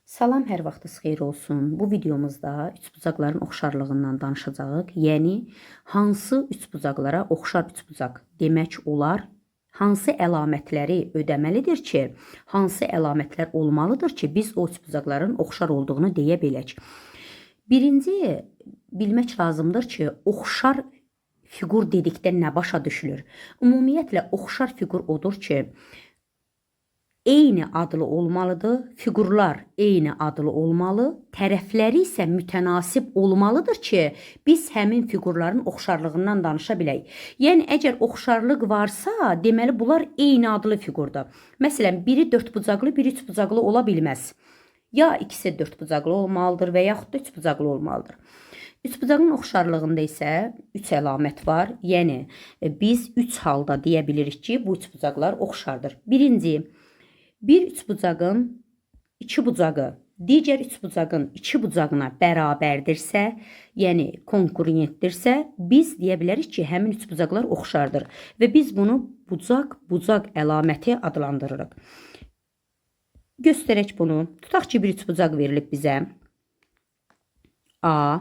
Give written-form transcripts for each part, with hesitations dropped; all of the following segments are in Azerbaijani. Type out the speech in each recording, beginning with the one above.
Salam, hər vaxtınız xeyir olsun. Bu videomuzda üçbucaqların oxşarlığından danışacağıq. Yəni, hansı üçbucaqlara oxşar üçbucaq demək olar? Hansı əlamətləri ödəməlidir ki, hansı əlamətlər olmalıdır ki, biz o üçbucaqların oxşar olduğunu deyə bilək? Birinci, bilmək lazımdır ki, oxşar fiqur dedikdə nə başa düşülür? Ümumiyyətlə, oxşar fiqur odur ki, eyni adlı olmalıdır, fiqurlar eyni adlı olmalı, tərəfləri isə mütənasib olmalıdır ki, biz həmin fiqurların oxşarlığından danışa bilək. Yəni, əgər oxşarlıq varsa, deməli, bunlar eyni adlı fiqurdur. Məsələn, biri dördbucaqlı, biri üçbucaqlı ola bilməz. Ya ikisi dördbucaqlı olmalıdır və yaxud da üçbucaqlı olmalıdır. Üçbucağın oxşarlığında isə 3 əlamət var. Yəni, biz 3 halda deyə bilirik ki, bu üçbucaqlar oxşardır. Birinci, bir üçbucağın iki bucağı digər üçbucağın iki bucağına bərabərdirsə, yəni konkurentdirsə, biz deyə bilərik ki, həmin üçbucaqlar oxşardır və biz bunu bucaq əlaməti adlandırırıq. Göstərək bunu. Tutaq ki, bir üçbucaq verilib bizə. A,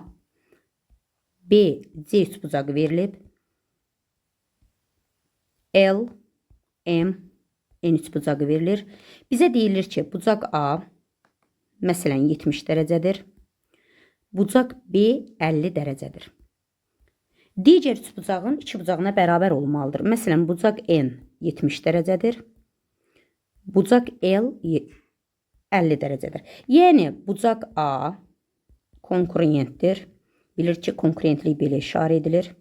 B, C üçbucağı verilib. L, M, N üçbucağı verilir. Bizə deyilir ki, bucaq A, məsələn, 70 dərəcədir. Bucaq B 50 dərəcədir. Digər üçbucağın iki bucağına bərabər olmalıdır. Məsələn, bucaq N 70 dərəcədir. Bucaq L 50 dərəcədir. Yəni, bucaq A konkurentdir. Bilir ki, konkurentlik belə işarə edilir.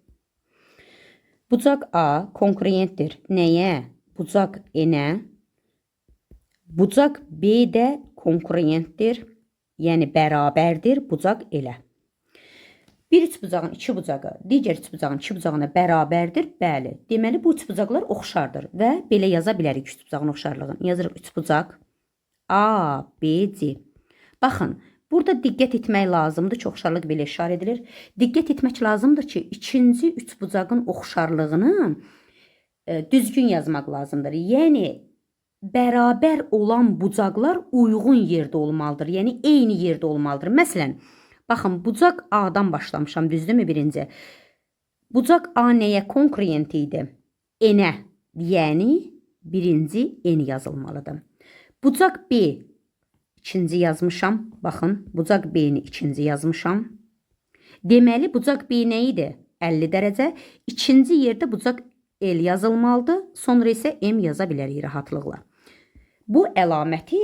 Bucaq A konkurentdir. Nəyə? Bucaq N-ə. Bucaq B də konkurentdir. Yəni, bərabərdir bucaq L-ə. Bir üçbucağın iki bucağı digər üçbucağın iki bucağına bərabərdir. Bəli. Deməli, bu üçbucaqlar oxşardır və belə yaza bilərik üçbucağın oxşarlığını. Yazırıq üçbucaq A, B, C. Baxın, burada diqqət etmək lazımdır ki, oxşarlıq belə işarə edilir. Diqqət etmək lazımdır ki, ikinci üçbucağın oxşarlığını düzgün yazmaq lazımdır. Yəni, bərabər olan bucaqlar uyğun yerdə olmalıdır. Yəni, eyni yerdə olmalıdır. Məsələn, baxın, bucaq A-dan başlamışam, düzdürmü birinci? Bucaq A nəyə konkurent idi? N-ə, yəni birinci N yazılmalıdır. Bucaq B ikinci yazmışam. Baxın, bucaq B-ni ikinci yazmışam. Deməli, bucaq B nə idi? 50 dərəcə. İkinci yerdə bucaq L yazılmalıdır. Sonra isə M yaza bilərik rahatlıqla. Bu əlaməti,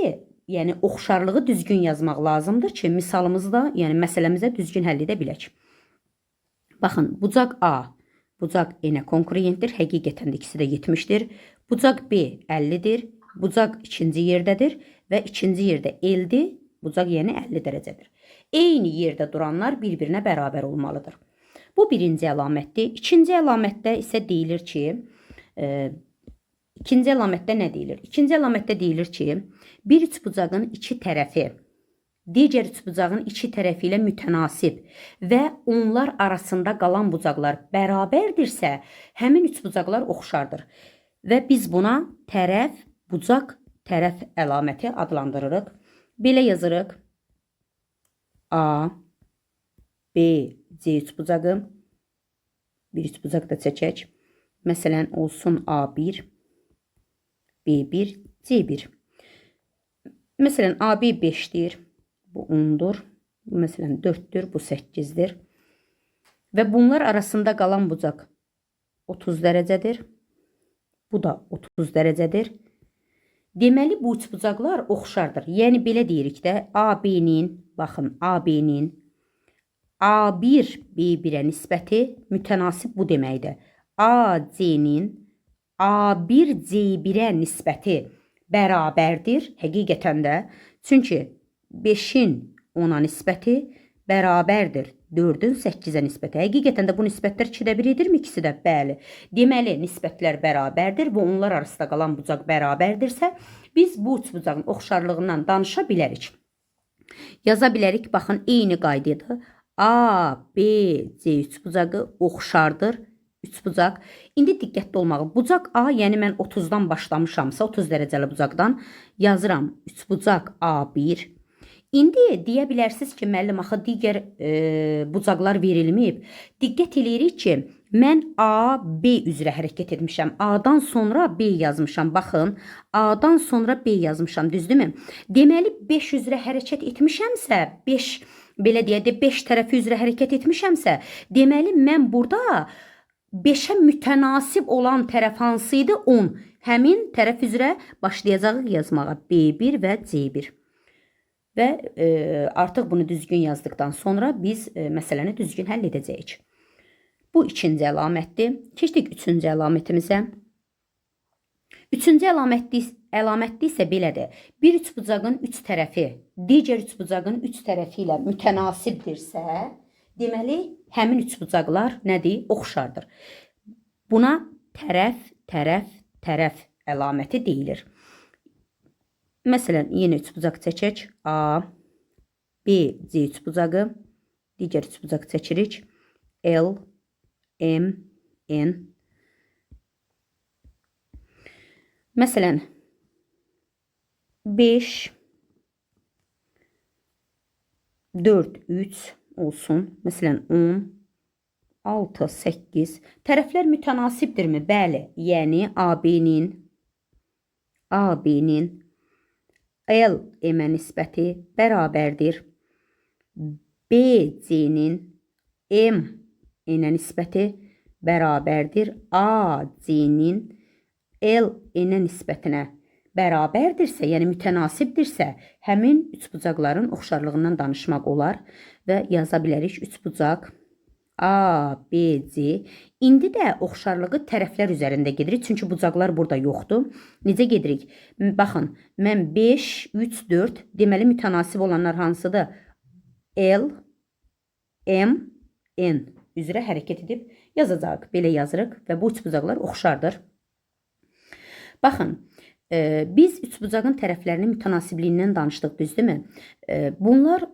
yəni oxşarlığı düzgün yazmaq lazımdır ki, misalımızda, yəni məsələmizə düzgün həll edə bilək. Baxın, bucaq A, bucaq N-ə konkurentdir. Həqiqətən də ikisi də 70-dir. Bucaq B 50-dir. Bucaq ikinci yerdədir və ikinci yerdə L-dir. Bucaq yəni 50 dərəcədir. Eyni yerdə duranlar bir-birinə bərabər olmalıdır. Bu birinci əlamətdir. İkinci əlamətdə isə deyilir ki, ikinci əlamətdə nə deyilir? İkinci əlamətdə deyilir ki, bir üçbucağın iki tərəfi digər üçbucağın iki tərəfi ilə mütənasib və onlar arasında qalan bucaqlar bərabərdirsə, həmin üçbucaqlar oxşardır. Və biz buna tərəf, bucaq, tərəf əlaməti adlandırırıq. Belə yazırıq. A, B, C üçbucağı. Bir üçbucaq da çəkək. Məsələn, olsun A1, B1, C1. Məsələn, AB 5-dir. Bu 10-dur. Bu, məsələn, 4-dür. Bu 8-dir. Və bunlar arasında qalan bucaq 30 dərəcədir. Bu da 30 dərəcədir. Deməli, bu üçbucaqlar oxşardır. Yəni, belə deyirik də, AB-nin, baxın, AB-nin A1 B1-ə nisbəti mütənasib bu deməkdir. AC-nin A1 C1-ə nisbəti bərabərdir, həqiqətən də. Çünki 5-in 10-a nisbəti bərabərdir 4-ün 8-ə nisbəti. Həqiqətən də bu nisbətlər 2-də 1 edirmi? İkisi də, bəli. Deməli, nisbətlər bərabərdir və onlar arasında qalan bucaq bərabərdirsə, biz bu üçbucağın oxşarlığından danışa bilərik. Yaza bilərik, baxın, eyni qaydadır. A, B, C üçbucağı oxşardır. Üçbucaq. İndi diqqətli olmalı. Bucaq A, yəni mən 30-dan başlamışamsa, 30 dərəcəli bucaqdan yazıram. Üçbucaq A1. İndi deyə bilərsiniz ki, müəllim axı digər bucaqlar verilməyib. Diqqət eləyirik ki, mən A, B üzrə hərəkət etmişəm. A-dan sonra B yazmışam. Baxın, A-dan sonra B yazmışam, düzdürmü? Deməli 5 üzrə hərəkət etmişəmsə, 5 belə deyək də 5 tərəfi üzrə hərəkət etmişəmsə, deməli mən burada 5-ə mütənasib olan tərəf hansı idi? 10. Həmin tərəf üzrə başlayacağıq yazmağa B1 və C1. Və artıq bunu düzgün yazdıqdan sonra biz məsələni düzgün həll edəcəyik. Bu ikinci əlamətdir. Keçdik üçüncü əlamətimizə. Üçüncü əlamətli isə belədir. Bir üçbucağın üç tərəfi digər üçbucağın üç tərəfi ilə mütənasibdirsə, deməli həmin üçbucaqlar nədir? Oxşardır. Buna tərəf əlaməti deyilir. Məsələn, yenə üçbucaq çəkək. A, B, C üçbucağı. Digər üçbucaq çəkirik. L, M, N. Məsələn, 5, 4, 3 olsun. Məsələn, 10, 6, 8. Tərəflər mütənasibdirmi? Bəli. Yəni, AB-nin L M-ə nisbəti bərabərdir. BC-nin M N-ə nisbəti bərabərdir. AC-nin L N-ə nisbətinə bərabərdirsə, yəni mütənasibdirsə, həmin üçbucaqların oxşarlığından danışmaq olar və yaza bilərik üçbucaq A, B, C. İndi də oxşarlığı tərəflər üzərində gedirik, çünki bucaqlar burada yoxdur. Necə gedirik? Baxın, mən 5, 3, 4, deməli mütənasib olanlar hansıdır? L, M, N üzrə hərəkət edib yazacaq. Belə yazırıq və bu üçbucaqlar oxşardır. Baxın, biz üçbucağın tərəflərinin mütənasibliyindən danışdıq, düzdürmü? Bunlar,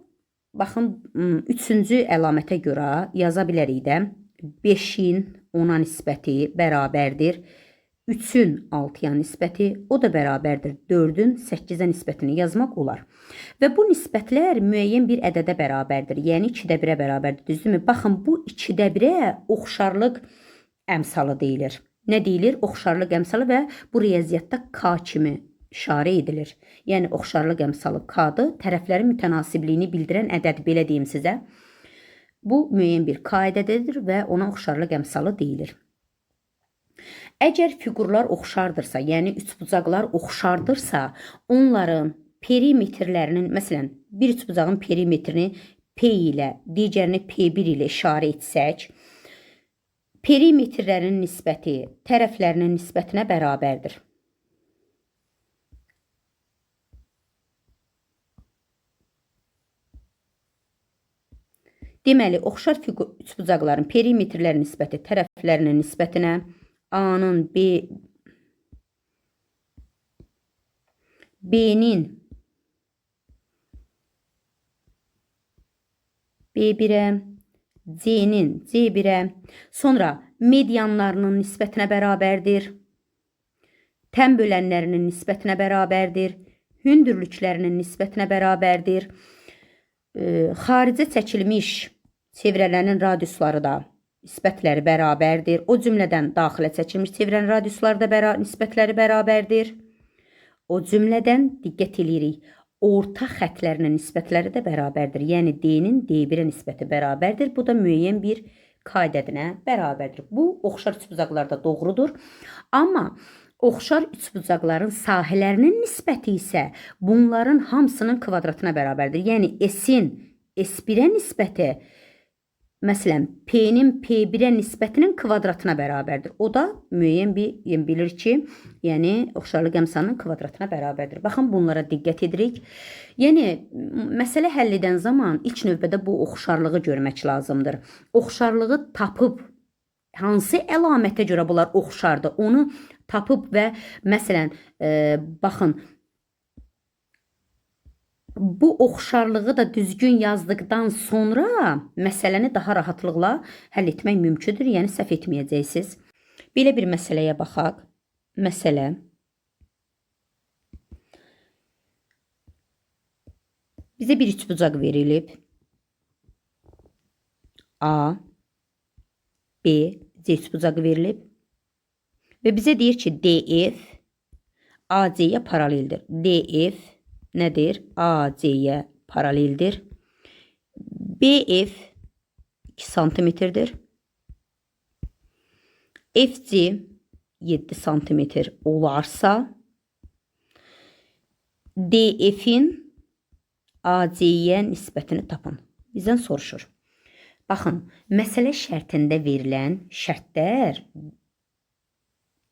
baxın, üçüncü əlamətə görə yaza bilərik də. 5-in 10-a nisbəti bərabərdir. 3-ün 6-ya nisbəti, o da bərabərdir. 4-ün 8-ə nisbətini yazmaq olar. Və bu nisbətlər müəyyən bir ədədə bərabərdir. Yəni 2-də 1-ə bərabərdir, düzdürmü? Baxın, bu 2-də 1-ə oxşarlıq əmsalı deyilir. Nə deyilir? Oxşarlıq əmsalı və bu riyaziyyatda K kimi işarə edilir. Yəni, oxşarlıq əmsalı K-dır. Tərəflərin mütənasibliyini bildirən ədəd, belə deyim sizə. Bu, müəyyən bir K ədədidir və ona oxşarlıq əmsalı deyilir. Əgər fiqurlar oxşardırsa, yəni üçbucaqlar oxşardırsa, onların perimetrlərinin, məsələn, bir üçbucağın perimetrini P ilə, digərini P1 ilə işarə etsək, perimetrlərin nisbəti tərəflərinin nisbətinə bərabərdir. Deməli, oxşar üçbucaqların perimetrlərin nisbəti tərəflərinin nisbətinə, A-nın B-nin B1-ə, C-nin C1-ə, sonra medianlarının nisbətinə bərabərdir, təm bölənlərinin nisbətinə bərabərdir, hündürlüklərinin nisbətinə bərabərdir, xaricə çəkilmiş çevrələrin radiusları da nisbətləri bərabərdir. O cümlədən daxilə çəkilmiş çevrənin radiusları da nisbətləri bərabərdir. O cümlədən diqqət eləyirik. Orta xətlərinin nisbətləri də bərabərdir. Yəni D-nin D1-ə nisbəti bərabərdir. Bu da müəyyən bir K ədədinə bərabərdir. Bu, oxşar üçbucaqlarda doğrudur. Amma oxşar üçbucaqların sahələrinin nisbəti isə bunların hamısının kvadratına bərabərdir. Yəni S-in S1-ə nisbəti, məsələn, P-nin P1-ə nisbətinin kvadratına bərabərdir. O da müəyyən bir bilir ki, yəni oxşarlıq əmsalının kvadratına bərabərdir. Baxın, bunlara diqqət edirik. Yəni, məsələ həll edən zaman ilk növbədə bu oxşarlığı görmək lazımdır. Oxşarlığı tapıb, hansı əlamətə görə bunlar oxşardır, onu tapıb və məsələn, baxın, bu oxşarlığı da düzgün yazdıqdan sonra məsələni daha rahatlıqla həll etmək mümkündür, yəni səhv etməyəcəksiniz. Belə bir məsələyə baxaq. Məsələ. Bizə bir üçbucaq verilib. A, B, C üçbucağı verilib. Və bizə deyir ki, DF AC-yə paraleldir. DF nədir? AC-yə paraleldir. BF 2 santimetrdir. FC 7 santimetr olarsa, DF-in AC-yə nisbətini tapın. Bizdən soruşur. Baxın, məsələ şərtində verilən şərtlər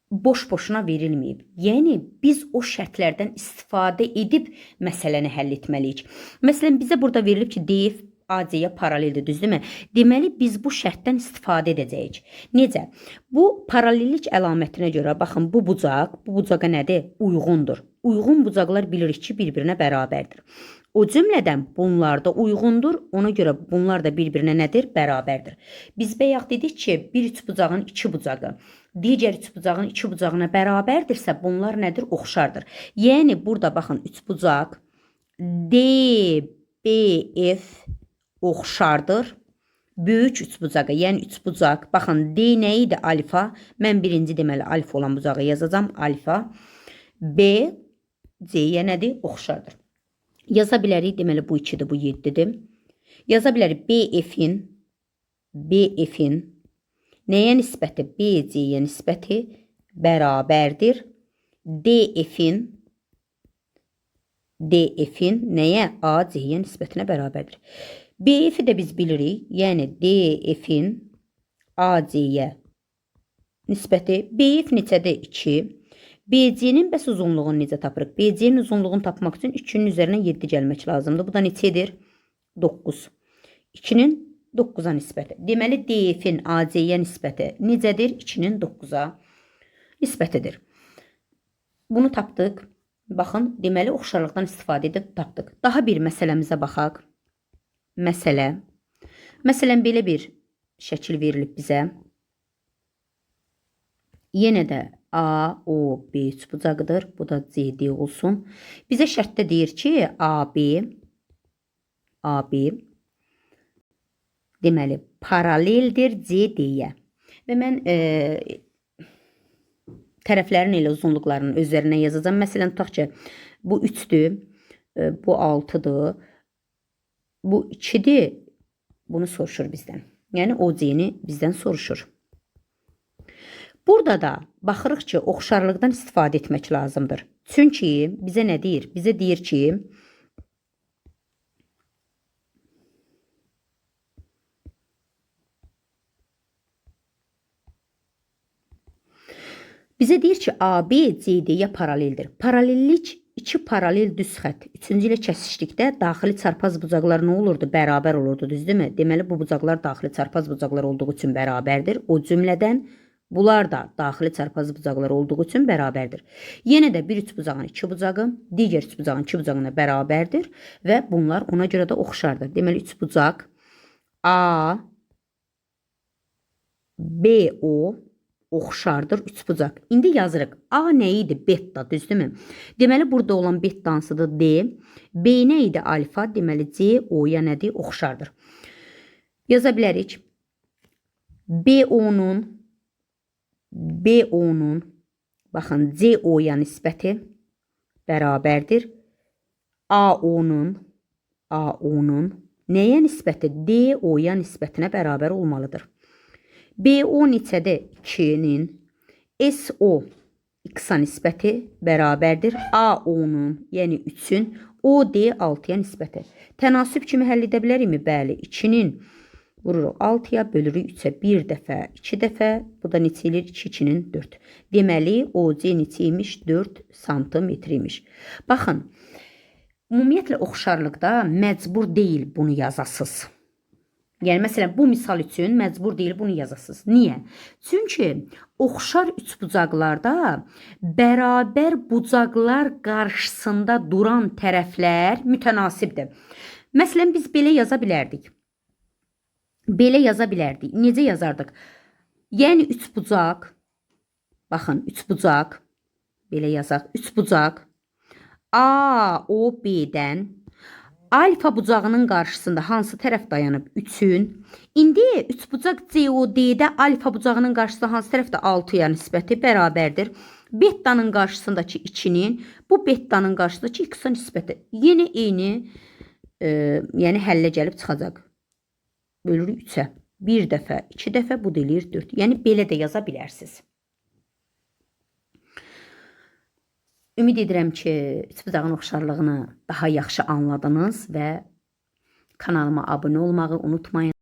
boş-boşuna verilməyib. Yəni, biz o şərtlərdən istifadə edib məsələni həll etməliyik. Məsələn, bizə burada verilib ki, DF AC-yə paraleldir, düzdürmü? Deməli, biz bu şərtdən istifadə edəcəyik. Necə? Bu paralellik əlamətinə görə, baxın, bu bucağa nədir? Uyğundur. Uyğun bucaqlar bilirik ki, bir-birinə bərabərdir. O cümlədən bunlar da uyğundur, ona görə bunlar da bir-birinə nədir? Bərabərdir. Biz bayaq dedik ki, bir üçbucağın iki bucağı digər üçbucağın iki bucağına bərabərdirsə, bunlar nədir? Oxşardır. Yəni, burada baxın, üçbucaq DBF oxşardır. Böyük üçbucağa, yəni üçbucaq. Baxın, D nə idi? Alfa. Mən birinci deməli alfa olan bucağı yazacağam. Alfa. B, C-yə nədir? Oxşardır. Yaza bilərik, deməli bu 2-dir, bu 7-dir. Yaza bilərik BF-in nəyə nisbəti? BC-yə nisbəti bərabərdir. DF-in nəyə? AC-yə nisbətinə bərabərdir. BF-i də biz bilirik, yəni DF-in AC-yə nisbəti. BF neçədir? 2. BC-nin bəs uzunluğunu necə tapırıq? BC-nin uzunluğunu tapmaq üçün 2-nin üzərinə 7 gəlmək lazımdır. Bu da neçədir? 9. 2-nin 9-a nisbəti. Deməli, DF-in AC-yə nisbəti necədir? 2-nin 9-a nisbətidir. Bunu tapdıq. Baxın, deməli, oxşarlıqdan istifadə edib tapdıq. Daha bir məsələmizə baxaq. Məsələn, belə bir şəkil verilib bizə. Yenə də A, O, B üçbucağıdır. Bu da CD olsun. Bizə şərtdə deyir ki, AB deməli, paraleldir CD-yə. Və mən tərəflərin elə uzunluqlarının özlərinə yazacağım. Məsələn, tutaq ki, bu 3-dür, bu 6-dır, bu 2-dir. Bunu soruşur bizdən. Yəni, OC-ni bizdən soruşur. Burada da baxırıq ki, oxşarlıqdan istifadə etmək lazımdır. Çünki bizə nə deyir? Bizə deyir ki, AB CD-yə paraleldir. Paralellik iki paralel düz xətt. Üçüncü ilə kəsişdikdə daxili çarpaz bucaqlar nə olurdu? Bərabər olurdu, düzdürmü? Deməli, bu bucaqlar daxili çarpaz bucaqlar olduğu üçün bərabərdir. O cümlədən bunlar da daxili çarpaz bucaqlar olduğu üçün bərabərdir. Yenə də bir üçbucağın iki bucağı digər üçbucağın iki bucağına bərabərdir və bunlar ona görə də oxşardır. Deməli, üçbucaq A, B, O oxşardır üçbucaq. İndi yazırıq. A nə idi? Beta, düzdürmü? Deməli, burada olan beta hansıdır? D. B nə idi? Alfa. Deməli, C, O-ya nədir? Oxşardır. Yaza bilərik. B-O-nun baxın, C-O-ya nisbəti bərabərdir. A-O-nun nəyə nisbəti? D-O-ya nisbətinə bərabər olmalıdır. BO neçədir? 2-nin SO X-a nisbəti bərabərdir. AO-nun, yəni 3-ün OD 6-ya nisbəti. Tənasüb kimi həll edə bilərikmi? Bəli, 2-nin vururuq 6-ya, bölürük 3-ə 1 dəfə, 2 dəfə. Bu da neçə edir? 2-2-nin 4. Deməli, OC neçə imiş? 4 santimetr imiş. Baxın, ümumiyyətlə oxşarlıqda məcbur deyil bunu yazasız. Yəni, məsələn, bu misal üçün məcbur deyil bunu yazasınız. Niyə? Çünki oxşar üçbucaqlarda bərabər bucaqlar qarşısında duran tərəflər mütənasibdir. Məsələn, biz belə yaza bilərdik. Necə yazardıq? Yəni, üçbucaq, baxın, üçbucaq, belə yazaq, üçbucaq A, O, B-dən alfa bucağının qarşısında hansı tərəf dayanıb? 3-ün. İndi üçbucaq COD-də alfa bucağının qarşısında hansı tərəfdə 6-ya nisbəti bərabərdir? Bettanın qarşısındakı 2-nin, bu bettanın qarşısındakı x-a nisbəti. Yeni eyni, yəni həllə gəlib çıxacaq. Bölürük 3-ə. 1 dəfə, 2 dəfə, bu da eləyir 4. Yəni belə də yaza bilərsiniz. Ümid edirəm ki, üçbucağın oxşarlığını daha yaxşı anladınız və kanalıma abunə olmağı unutmayın.